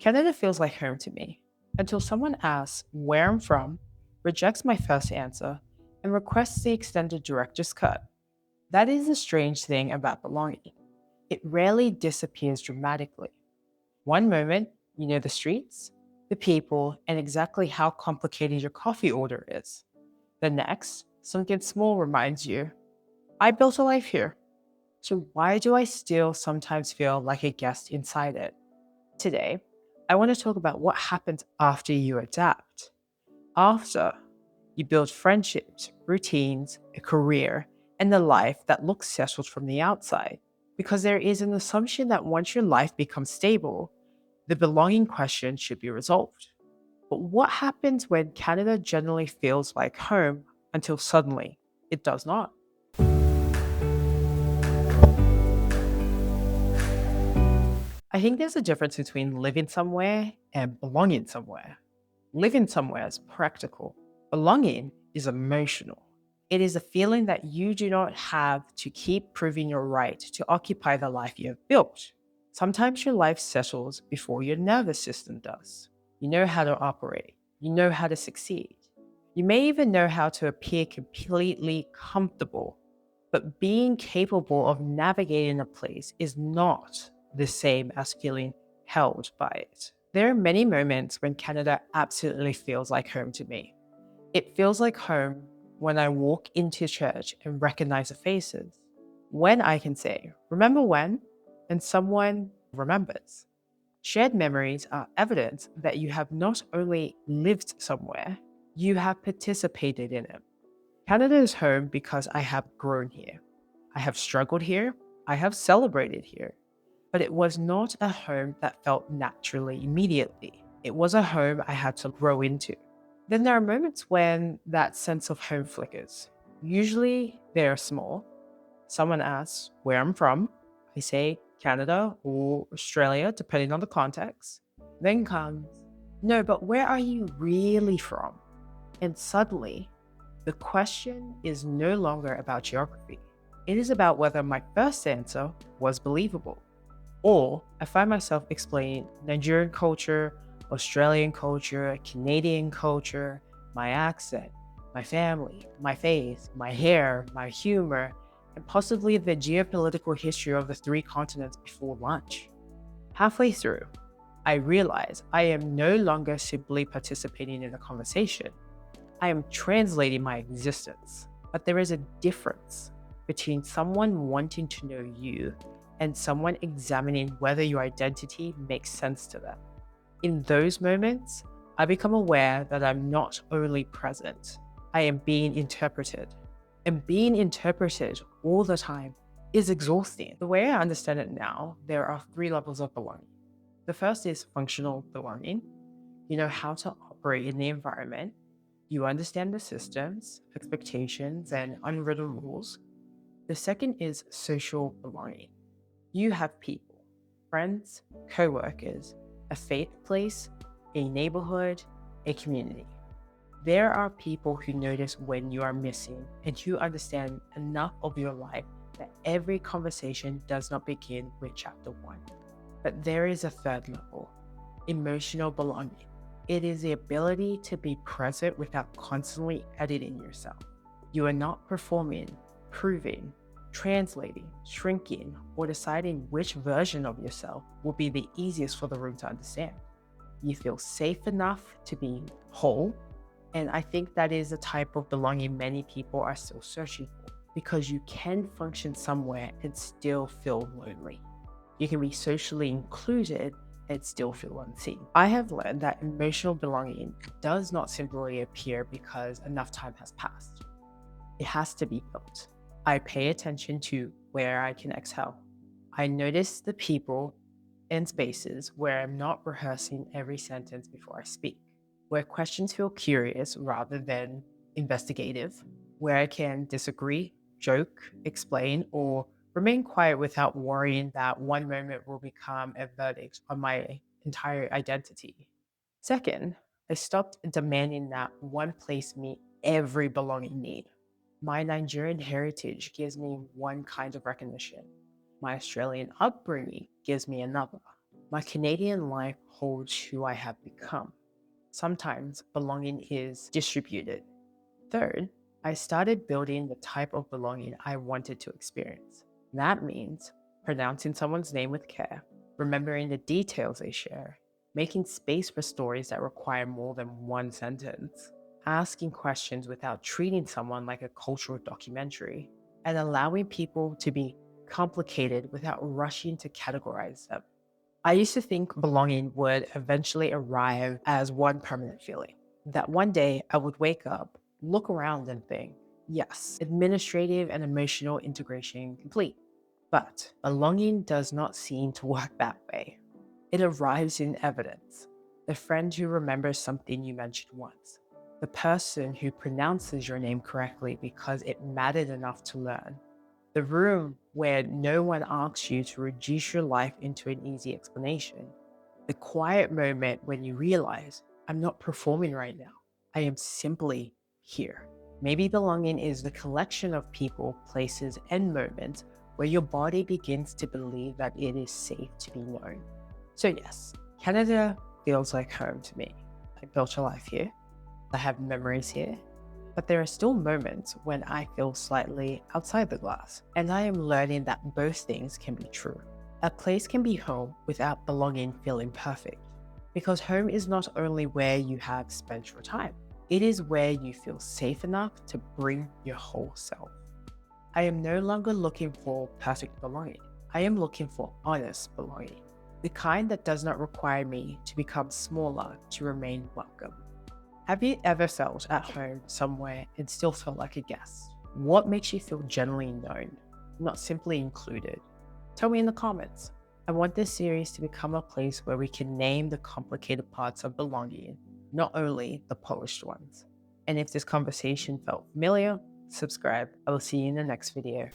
Canada feels like home to me until someone asks where I'm from, rejects my first answer, and requests the extended director's cut. That is the strange thing about belonging. It rarely disappears dramatically. One moment, you know the streets, the people, and exactly how complicated your coffee order is. The next, something small reminds you, I built a life here. So why do I still sometimes feel like a guest inside it? Today, I want to talk about what happens after you adapt. After you build friendships, routines, a career, and a life that looks settled from the outside. Because there is an assumption that once your life becomes stable, the belonging question should be resolved. But what happens when Canada generally feels like home until suddenly it does not? I think there's a difference between living somewhere and belonging somewhere. Living somewhere is practical. Belonging is emotional. It is a feeling that you do not have to keep proving your right to occupy the life you have built. Sometimes your life settles before your nervous system does. You know how to operate. You know how to succeed. You may even know how to appear completely comfortable, but being capable of navigating a place is not the same as feeling held by it. There are many moments when Canada absolutely feels like home to me. It feels like home when I walk into church and recognize the faces. When I can say, remember when? And someone remembers. Shared memories are evidence that you have not only lived somewhere, you have participated in it. Canada is home because I have grown here. I have struggled here. I have celebrated here. But it was not a home that felt naturally immediately. It was a home I had to grow into. Then there are moments when that sense of home flickers. Usually they are small. Someone asks where I'm from. I say Canada or Australia, depending on the context. Then comes, no, but where are you really from? And suddenly, the question is no longer about geography. It is about whether my first answer was believable. Or I find myself explaining Nigerian culture, Australian culture, Canadian culture, my accent, my family, my faith, my hair, my humor, and possibly the geopolitical history of the three continents before lunch. Halfway through, I realize I am no longer simply participating in a conversation. I am translating my existence. But there is a difference between someone wanting to know you and someone examining whether your identity makes sense to them. In those moments, I become aware that I'm not only present, I am being interpreted. And being interpreted all the time is exhausting. The way I understand it now, there are three levels of belonging. The first is functional belonging. You know how to operate in the environment. You understand the systems, expectations, and unwritten rules. The second is social belonging. You have people, friends, co-workers, a faith place, a neighborhood, a community. There are people who notice when you are missing and who understand enough of your life that every conversation does not begin with chapter one. But there is a third level, emotional belonging. It is the ability to be present without constantly editing yourself. You are not performing, proving, translating, shrinking, or deciding which version of yourself will be the easiest for the room to understand. You feel safe enough to be whole, and I think that is the type of belonging many people are still searching for because you can function somewhere and still feel lonely. You can be socially included and still feel unseen. I have learned that emotional belonging does not simply appear because enough time has passed. It has to be built. I pay attention to where I can exhale. I notice the people and spaces where I'm not rehearsing every sentence before I speak, where questions feel curious rather than investigative, where I can disagree, joke, explain, or remain quiet without worrying that one moment will become a verdict on my entire identity. Second, I stopped demanding that one place meet every belonging need. My Nigerian heritage gives me one kind of recognition. My Australian upbringing gives me another. My Canadian life holds who I have become. Sometimes belonging is distributed. Third, I started building the type of belonging I wanted to experience. That means pronouncing someone's name with care, remembering the details they share, making space for stories that require more than one sentence, asking questions without treating someone like a cultural documentary, and allowing people to be complicated without rushing to categorize them. I used to think belonging would eventually arrive as one permanent feeling. That one day I would wake up, look around, and think, yes, administrative and emotional integration complete. But belonging does not seem to work that way. It arrives in evidence. The friend who remembers something you mentioned once. The person who pronounces your name correctly because it mattered enough to learn. The room where no one asks you to reduce your life into an easy explanation. The quiet moment when you realize, I'm not performing right now. I am simply here. Maybe belonging is the collection of people, places, and moments where your body begins to believe that it is safe to be known. So yes, Canada feels like home to me. I built a life here. I have memories here. But there are still moments when I feel slightly outside the glass, and I am learning that both things can be true. A place can be home without belonging feeling perfect, because home is not only where you have spent your time, it is where you feel safe enough to bring your whole self. I am no longer looking for perfect belonging. I am looking for honest belonging, the kind that does not require me to become smaller to remain welcome. Have you ever felt at home somewhere and still felt like a guest? What makes you feel genuinely known, not simply included? Tell me in the comments. I want this series to become a place where we can name the complicated parts of belonging, not only the polished ones. And if this conversation felt familiar, subscribe. I will see you in the next video.